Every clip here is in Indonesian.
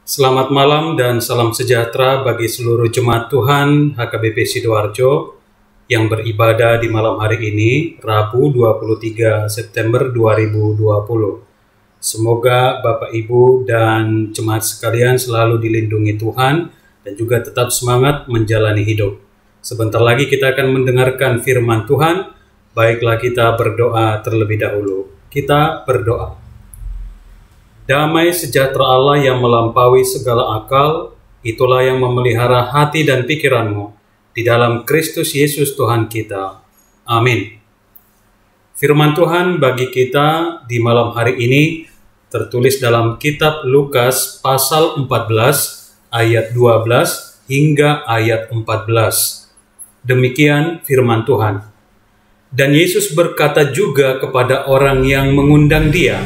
Selamat malam dan salam sejahtera bagi seluruh jemaat Tuhan HKBP Sidoarjo yang beribadah di malam hari ini, Rabu 23 September 2020. Semoga Bapak Ibu dan jemaat sekalian selalu dilindungi Tuhan dan juga tetap semangat menjalani hidup. Sebentar lagi kita akan mendengarkan firman Tuhan, baiklah kita berdoa terlebih dahulu. Kita berdoa. Damai sejahtera Allah yang melampaui segala akal, itulah yang memelihara hati dan pikiranmu di dalam Kristus Yesus Tuhan kita. Amin. Firman Tuhan bagi kita di malam hari ini tertulis dalam kitab Lukas pasal 14 ayat 12 hingga ayat 14. Demikian firman Tuhan. Dan Yesus berkata juga kepada orang yang mengundang dia,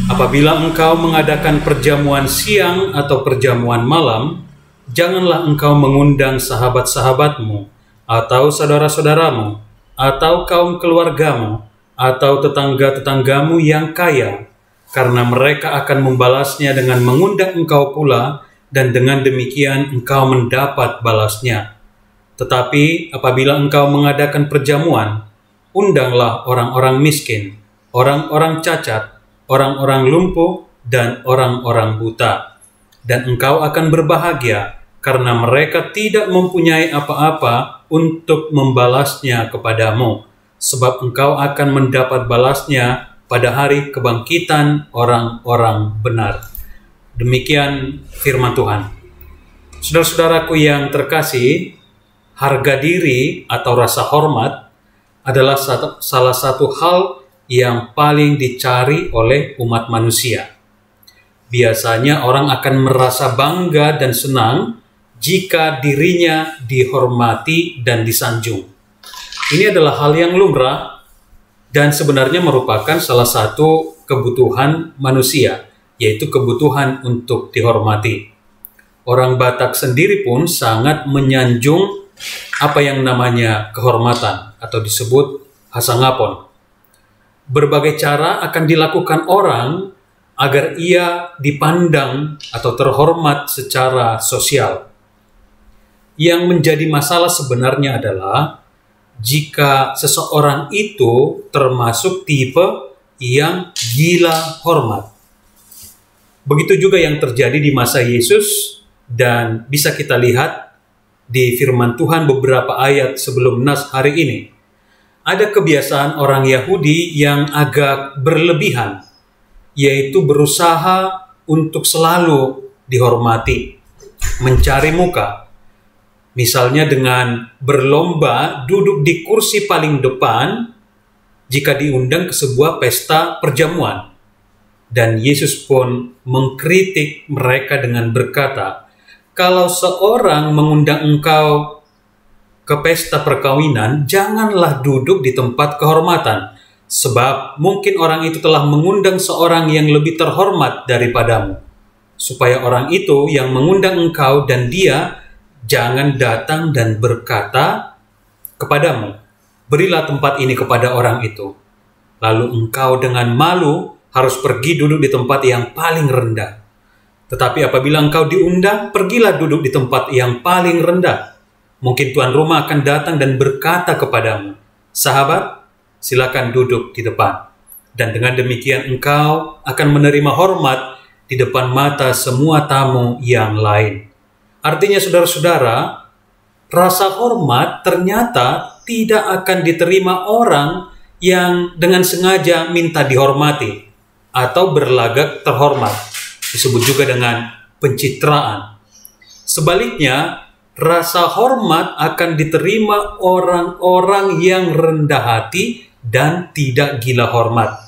apabila engkau mengadakan perjamuan siang atau perjamuan malam, janganlah engkau mengundang sahabat-sahabatmu, atau saudara-saudaramu, atau kaum keluargamu, atau tetangga-tetanggamu yang kaya, karena mereka akan membalasnya dengan mengundang engkau pula, dan dengan demikian engkau mendapat balasnya. Tetapi apabila engkau mengadakan perjamuan, undanglah orang-orang miskin, orang-orang cacat, orang-orang lumpuh, dan orang-orang buta. Dan engkau akan berbahagia, karena mereka tidak mempunyai apa-apa untuk membalasnya kepadamu, sebab engkau akan mendapat balasnya pada hari kebangkitan orang-orang benar. Demikian firman Tuhan. Saudara-saudaraku yang terkasih, harga diri atau rasa hormat adalah salah satu hal yang paling dicari oleh umat manusia. Biasanya orang akan merasa bangga dan senang jika dirinya dihormati dan disanjung. Ini adalah hal yang lumrah dan sebenarnya merupakan salah satu kebutuhan manusia, yaitu kebutuhan untuk dihormati. Orang Batak sendiri pun sangat menyanjung apa yang namanya kehormatan atau disebut hasangapon. Berbagai cara akan dilakukan orang agar ia dipandang atau terhormat secara sosial. Yang menjadi masalah sebenarnya adalah jika seseorang itu termasuk tipe yang gila hormat. Begitu juga yang terjadi di masa Yesus dan bisa kita lihat di firman Tuhan beberapa ayat sebelum nas hari ini. Ada kebiasaan orang Yahudi yang agak berlebihan, yaitu berusaha untuk selalu dihormati, mencari muka. Misalnya dengan berlomba duduk di kursi paling depan jika diundang ke sebuah pesta perjamuan. Dan Yesus pun mengkritik mereka dengan berkata, kalau seorang mengundang engkau ke pesta perkawinan, janganlah duduk di tempat kehormatan, sebab mungkin orang itu telah mengundang seorang yang lebih terhormat daripadamu, supaya orang itu yang mengundang engkau dan dia jangan datang dan berkata kepadamu, berilah tempat ini kepada orang itu. Lalu engkau dengan malu harus pergi duduk di tempat yang paling rendah. Tetapi apabila engkau diundang, pergilah duduk di tempat yang paling rendah. Mungkin tuan rumah akan datang dan berkata kepadamu, sahabat, silakan duduk di depan. Dan dengan demikian engkau akan menerima hormat di depan mata semua tamu yang lain. Artinya saudara-saudara, rasa hormat ternyata tidak akan diterima orang yang dengan sengaja minta dihormati atau berlagak terhormat. Disebut juga dengan pencitraan. Sebaliknya, rasa hormat akan diterima orang-orang yang rendah hati dan tidak gila hormat.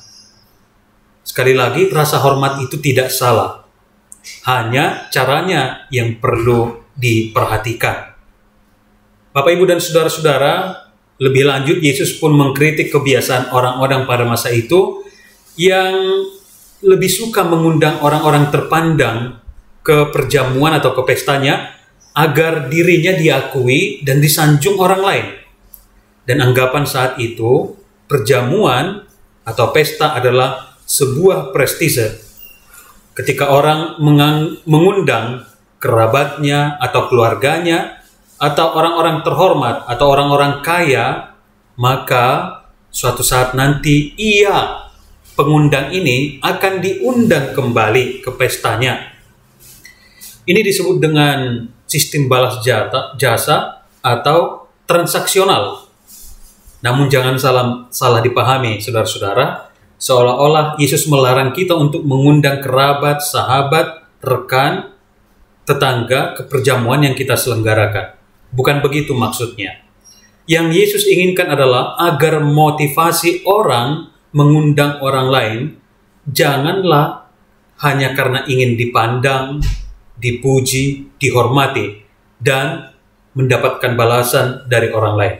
Sekali lagi, rasa hormat itu tidak salah. Hanya caranya yang perlu diperhatikan. Bapak, Ibu, dan saudara-saudara, lebih lanjut Yesus pun mengkritik kebiasaan orang-orang pada masa itu yang lebih suka mengundang orang-orang terpandang ke perjamuan atau ke pestanya agar dirinya diakui dan disanjung orang lain. Dan anggapan saat itu, perjamuan atau pesta adalah sebuah prestise. Ketika orang mengundang kerabatnya atau keluarganya atau orang-orang terhormat atau orang-orang kaya, maka suatu saat nanti pengundang ini akan diundang kembali ke pestanya. Ini disebut dengan sistem balas jasa atau transaksional. Namun jangan salah dipahami, saudara-saudara, seolah-olah Yesus melarang kita untuk mengundang kerabat, sahabat, rekan, tetangga ke perjamuan yang kita selenggarakan. Bukan begitu maksudnya. Yang Yesus inginkan adalah agar motivasi orang mengundang orang lain janganlah hanya karena ingin dipandang, dipuji, dihormati, dan mendapatkan balasan dari orang lain.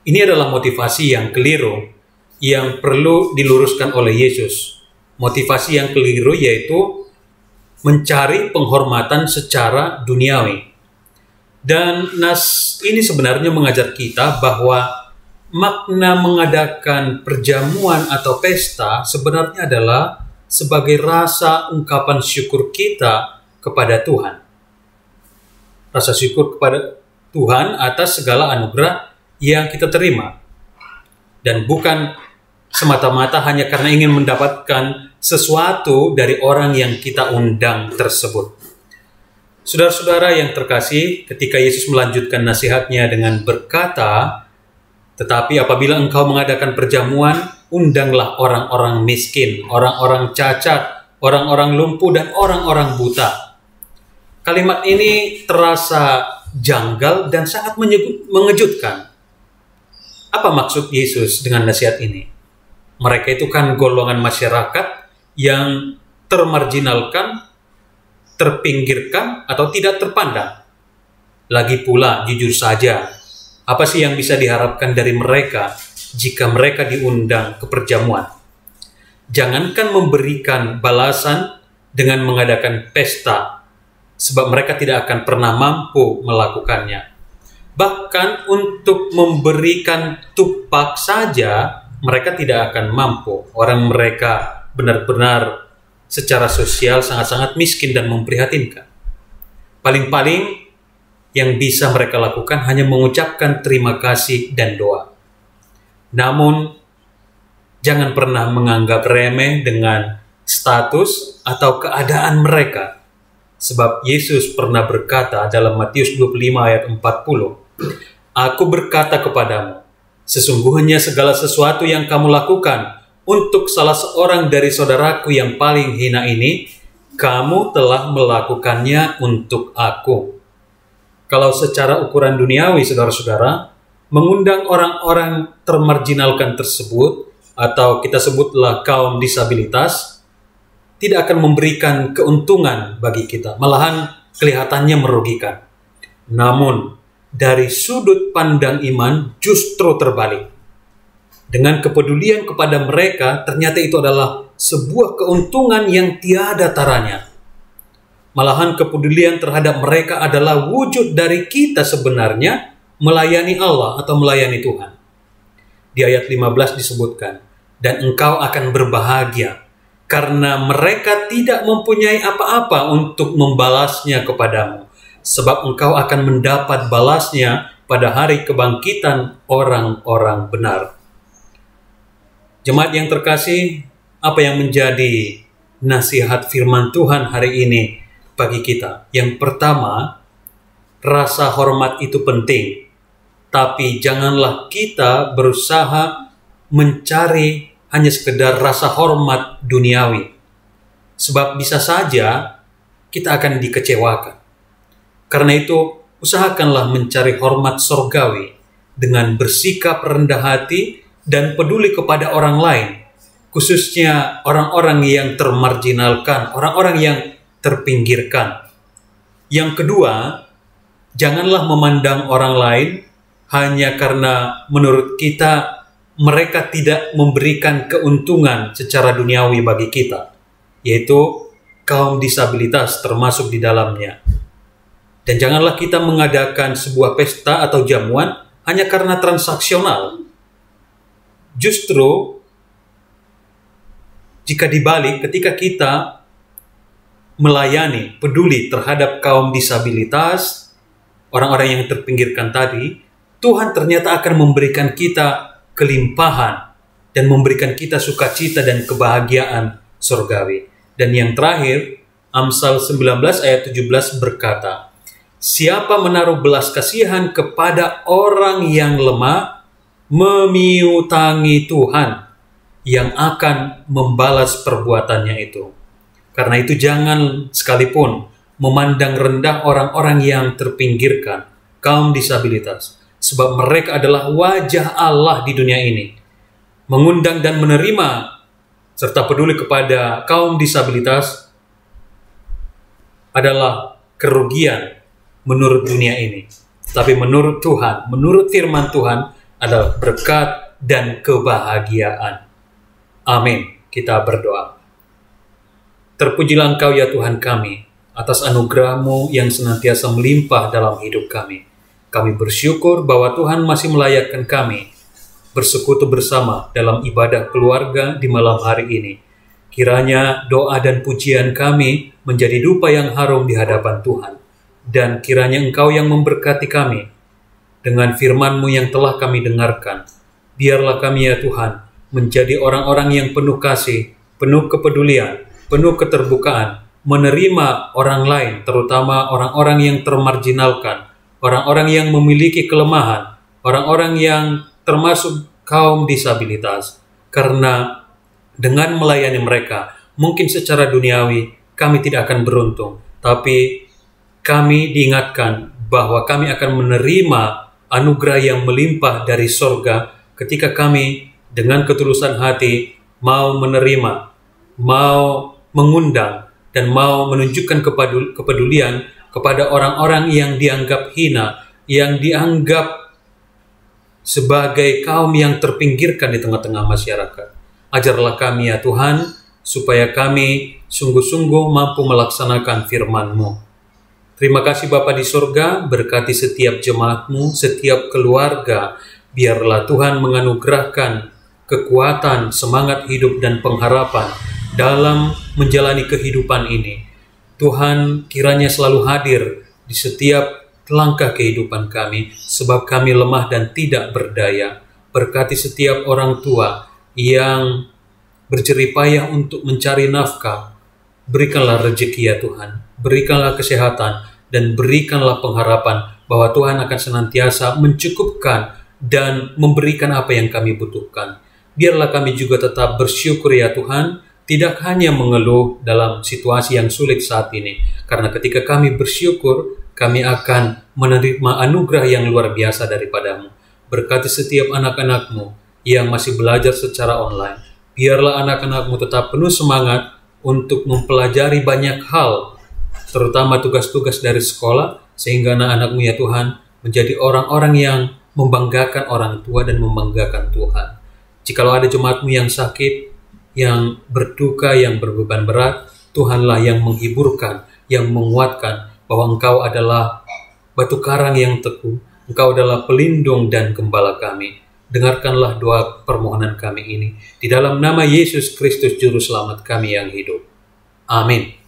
Ini adalah motivasi yang keliru yang perlu diluruskan oleh Yesus. Motivasi yang keliru yaitu mencari penghormatan secara duniawi. Dan nas ini sebenarnya mengajar kita bahwa makna mengadakan perjamuan atau pesta sebenarnya adalah sebagai rasa ungkapan syukur kita kepada Tuhan. Rasa syukur kepada Tuhan atas segala anugerah yang kita terima. Dan bukan semata-mata hanya karena ingin mendapatkan sesuatu dari orang yang kita undang tersebut. Saudara-saudara yang terkasih, ketika Yesus melanjutkan nasihatnya dengan berkata, "Tetapi apabila engkau mengadakan perjamuan, undanglah orang-orang miskin, orang-orang cacat, orang-orang lumpuh, dan orang-orang buta." Kalimat ini terasa janggal dan sangat mengejutkan. Apa maksud Yesus dengan nasihat ini? Mereka itu kan golongan masyarakat yang termarginalkan, terpinggirkan, atau tidak terpandang. Lagi pula, jujur saja, apa sih yang bisa diharapkan dari mereka jika mereka diundang ke perjamuan? Jangankan memberikan balasan dengan mengadakan pesta, sebab mereka tidak akan pernah mampu melakukannya. Bahkan untuk memberikan tupak saja, mereka tidak akan mampu. Orang mereka benar-benar secara sosial sangat-sangat miskin dan memprihatinkan. Paling-paling yang bisa mereka lakukan hanya mengucapkan terima kasih dan doa. Namun, jangan pernah menganggap remeh dengan status atau keadaan mereka. Sebab Yesus pernah berkata dalam Matius 25 ayat 40, "Aku berkata kepadamu, sesungguhnya segala sesuatu yang kamu lakukan untuk salah seorang dari saudaraku yang paling hina ini, kamu telah melakukannya untuk aku." Kalau secara ukuran duniawi, saudara-saudara, mengundang orang-orang termarginalkan tersebut, atau kita sebutlah kaum disabilitas, tidak akan memberikan keuntungan bagi kita, malahan kelihatannya merugikan. Namun, dari sudut pandang iman justru terbalik. Dengan kepedulian kepada mereka, ternyata itu adalah sebuah keuntungan yang tiada taranya. Malahan kepedulian terhadap mereka adalah wujud dari kita sebenarnya melayani Allah atau melayani Tuhan. Di ayat 15 disebutkan, "Dan engkau akan berbahagia, karena mereka tidak mempunyai apa-apa untuk membalasnya kepadamu, sebab engkau akan mendapat balasnya pada hari kebangkitan orang-orang benar." Jemaat yang terkasih, apa yang menjadi nasihat firman Tuhan hari ini bagi kita? Yang pertama, rasa hormat itu penting, tapi janganlah kita berusaha mencari hanya sekedar rasa hormat duniawi. Sebab bisa saja kita akan dikecewakan. Karena itu, usahakanlah mencari hormat surgawi dengan bersikap rendah hati dan peduli kepada orang lain, khususnya orang-orang yang termarginalkan, orang-orang yang terpinggirkan. Yang kedua, janganlah memandang orang lain hanya karena menurut kita mereka tidak memberikan keuntungan secara duniawi bagi kita, yaitu kaum disabilitas termasuk di dalamnya. Dan janganlah kita mengadakan sebuah pesta atau jamuan hanya karena transaksional. Justru, jika dibalik, ketika kita melayani, peduli terhadap kaum disabilitas, orang-orang yang terpinggirkan tadi, Tuhan ternyata akan memberikan kita kelimpahan dan memberikan kita sukacita dan kebahagiaan surgawi. Dan yang terakhir, Amsal 19 ayat 17 berkata, siapa menaruh belas kasihan kepada orang yang lemah, memiutangi Tuhan yang akan membalas perbuatannya itu. Karena itu jangan sekalipun memandang rendah orang-orang yang terpinggirkan, kaum disabilitas. Sebab mereka adalah wajah Allah di dunia ini. Mengundang dan menerima serta peduli kepada kaum disabilitas adalah kerugian menurut dunia ini. Tapi menurut Tuhan, menurut firman Tuhan adalah berkat dan kebahagiaan. Amin. Kita berdoa. Terpujilah Engkau ya Tuhan kami, atas anugerah-Mu yang senantiasa melimpah dalam hidup kami. Kami bersyukur bahwa Tuhan masih melayakkan kami bersekutu bersama dalam ibadah keluarga di malam hari ini. Kiranya doa dan pujian kami menjadi dupa yang harum di hadapan Tuhan. Dan kiranya Engkau yang memberkati kami dengan firman-Mu yang telah kami dengarkan. Biarlah kami ya Tuhan menjadi orang-orang yang penuh kasih, penuh kepedulian, penuh keterbukaan, menerima orang lain, terutama orang-orang yang termarginalkan, orang-orang yang memiliki kelemahan, orang-orang yang termasuk kaum disabilitas. Karena dengan melayani mereka, mungkin secara duniawi kami tidak akan beruntung, tapi kami diingatkan bahwa kami akan menerima anugerah yang melimpah dari sorga ketika kami dengan ketulusan hati mau menerima, mau mengundang, dan mau menunjukkan kepedulian kepada orang-orang yang dianggap hina, yang dianggap sebagai kaum yang terpinggirkan di tengah-tengah masyarakat. Ajarlah kami ya Tuhan, supaya kami sungguh-sungguh mampu melaksanakan firman-Mu. Terima kasih Bapa di surga, berkati setiap jemaat-Mu, setiap keluarga. Biarlah Tuhan menganugerahkan kekuatan, semangat hidup, dan pengharapan dalam menjalani kehidupan ini. Tuhan kiranya selalu hadir di setiap langkah kehidupan kami, sebab kami lemah dan tidak berdaya. Berkati setiap orang tua yang berjeripayah untuk mencari nafkah. Berikanlah rezeki ya Tuhan, berikanlah kesehatan, dan berikanlah pengharapan bahwa Tuhan akan senantiasa mencukupkan dan memberikan apa yang kami butuhkan. Biarlah kami juga tetap bersyukur ya Tuhan, tidak hanya mengeluh dalam situasi yang sulit saat ini. Karena ketika kami bersyukur, kami akan menerima anugerah yang luar biasa daripada-Mu. Berkati setiap anak-anak-Mu yang masih belajar secara online. Biarlah anak-anak-Mu tetap penuh semangat untuk mempelajari banyak hal, terutama tugas-tugas dari sekolah, sehingga anak-anak-Mu ya Tuhan menjadi orang-orang yang membanggakan orang tua dan membanggakan Tuhan. Jikalau ada jemaat-Mu yang sakit, yang berduka, yang berbeban berat, Tuhanlah yang menghiburkan, yang menguatkan, bahwa Engkau adalah batu karang yang teguh, Engkau adalah pelindung dan gembala kami. Dengarkanlah doa permohonan kami ini, di dalam nama Yesus Kristus Juru Selamat kami yang hidup. Amin.